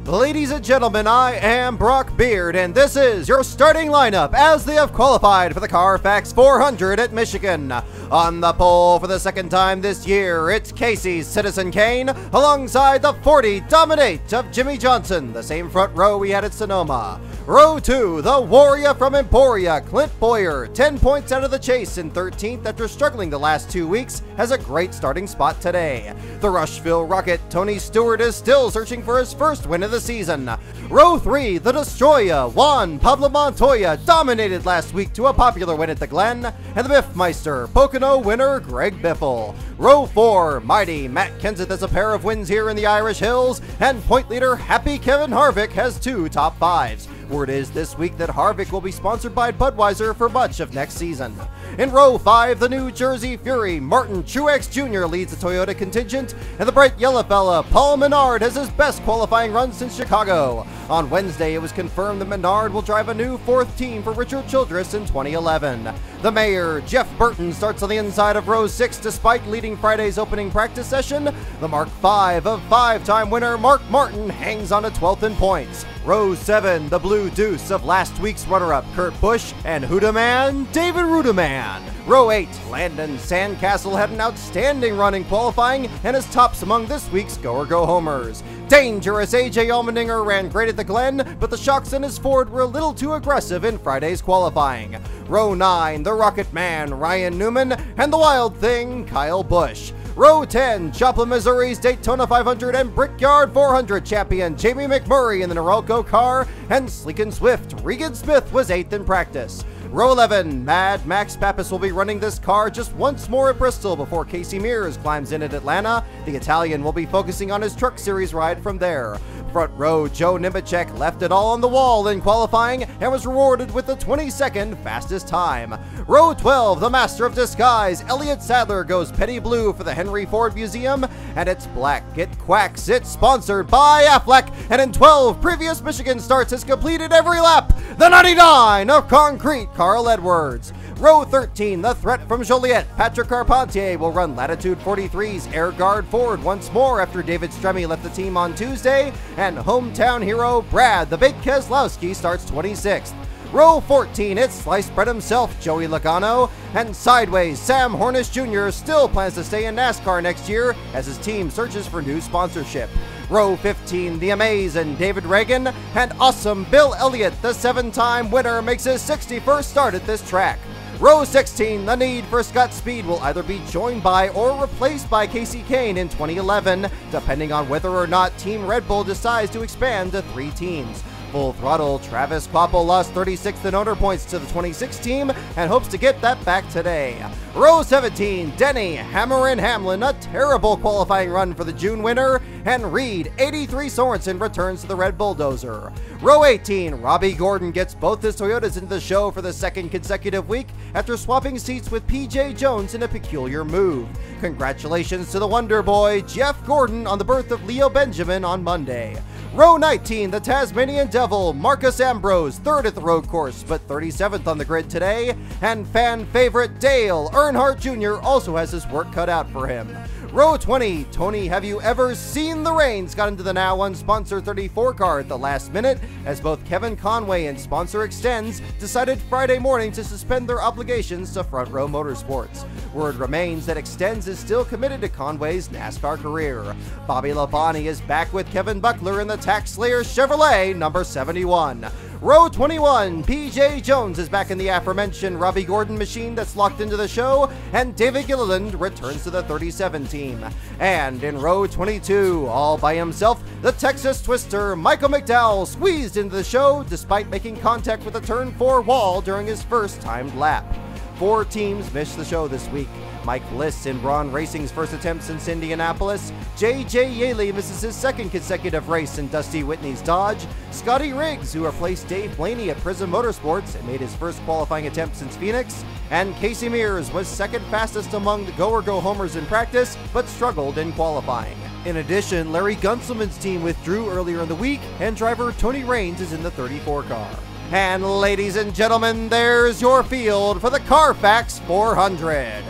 Ladies and gentlemen, I am Brock Beard, and this is your starting lineup as they have qualified for the Carfax 400 at Michigan. On the pole for the second time this year, it's KASEY's Citizen Kane, alongside the 40 Dominate of Jimmy Johnson, the same front row we had at Sonoma. Row 2, the Warrior from Emporia, Clint BOWYER, 10 points out of the chase in 13th after struggling the last 2 weeks, has a great starting spot today. The Rushville Rocket, Tony Stewart, is still searching for his first win of the season. Row 3, the Destroyer, JUAN, Pablo Montoya, dominated last week to a popular win at the Glen, and the Biffmeister, Pocono winner Greg Biffle. Row 4, Mighty Matt Kenseth has a pair of wins here in the Irish Hills, and point leader Happy Kevin Harvick has 2 top 5s. Word is this week that Harvick will be sponsored by Budweiser for much of next season. In Row 5, the New Jersey Fury, Martin Truex Jr. leads the Toyota contingent, and the bright yellow fella, Paul Menard, has his best qualifying run since Chicago. On Wednesday, it was confirmed that Menard will drive a new 4th team for Richard Childress in 2011. The mayor, Jeff Burton, starts on the inside of Row 6 despite leading Friday's opening practice session. The Mark V of 5-time winner Mark Martin hangs on to 12th in points. Row 7, the Blue Deuce of last week's runner-up Kurt Busch and Hudaman, David Rudaman. Row 8, Landon Sandcastle had an outstanding run in qualifying and is tops among this week's Go-Homers. Dangerous AJ Allmendinger ran great at the Glen, but the shocks in his Ford were a little too aggressive in Friday's qualifying. Row 9, the Rocket Man, Ryan Newman, and the Wild Thing, Kyle Busch. Row 10, Joplin, Missouri's Daytona 500 and Brickyard 400 champion Jamie McMurray in the Norelco car, and sleek and swift Regan Smith was 8th in practice. Row 11, Mad Max Papis will be running this car just once more at Bristol before Casey Mears climbs in at Atlanta. The Italian will be focusing on his Truck Series ride from there. Front row, Joe Nemechek left it all on the wall in qualifying and was rewarded with the 22nd fastest time. Row 12, the Master of Disguise, Elliott Sadler goes petty blue for the Henry Ford Museum, and it's black, it quacks, it's sponsored by Aflac, and in 12 previous Michigan starts has completed every lap, the 99 of Concrete, Carl Edwards. Row 13, the threat from Joliet, Patrick Carpentier will run Latitude 43's Air Guard Ford once more after David Stremme left the team on Tuesday, and hometown hero Brad the Big Keselowski starts 26th. Row 14, it's sliced bread himself, Joey Logano, and sideways, Sam Hornish Jr. still plans to stay in NASCAR next year as his team searches for new sponsorship. Row 15, the amazing David Reagan, and awesome Bill Elliott, the 7-time winner, makes his 61st start at this track. Row 16, the need for Scott Speed will either be joined by or replaced by Kasey Kahne in 2011, depending on whether or not Team Red Bull decides to expand to 3 teams. Full throttle, Travis Kvapil lost 36th in owner points to the 26 team and hopes to get that back today. Row 17, Denny, Hammer and Hamlin, a terrible qualifying run for the June winner, and Reed, 83 Sorensen returns to the Red Bulldozer. Row 18, Robbie Gordon gets both his Toyotas into the show for the 2nd consecutive week after swapping seats with PJ Jones in a peculiar move. Congratulations to the Wonder Boy, Jeff Gordon, on the birth of Leo Benjamin on Monday. Row 19, the Tasmanian Devil, Marcus Ambrose, 3rd at the road course, but 37th on the grid today, and fan favorite Dale Earnhardt Jr. also has his work cut out for him. Row 20, Tony Have You Ever Seen the Rains got into the now unsponsored 34 car at the last minute, as both Kevin Conway and sponsor Extends decided Friday morning to suspend their obligations to Front Row Motorsports. Word remains that Extends is still committed to Conway's NASCAR career. Bobby Labonte is back with Kevin Buckler in the Tax Slayer Chevrolet number 71. Row 21, PJ Jones is back in the aforementioned Robbie Gordon machine that's locked into the show, and David Gilliland returns to the 37 team. And in row 22, all by himself, the Texas Twister, Michael McDowell, squeezed into the show despite making contact with the turn 4 wall during his first timed lap. 4 teams missed the show this week. Mike Bliss in Braun Racing's first attempt since Indianapolis. J.J. Yaley misses his 2nd consecutive race in Dusty Whitney's Dodge. Scotty Riggs, who replaced Dave Blaney at Prism Motorsports and made his first qualifying attempt since Phoenix. And Casey Mears was 2nd fastest among the Go-Homers in practice, but struggled in qualifying. In addition, Larry Gunselman's team withdrew earlier in the week, and driver Tony Raines is in the 34 car. And ladies and gentlemen, there's your field for the Carfax 400.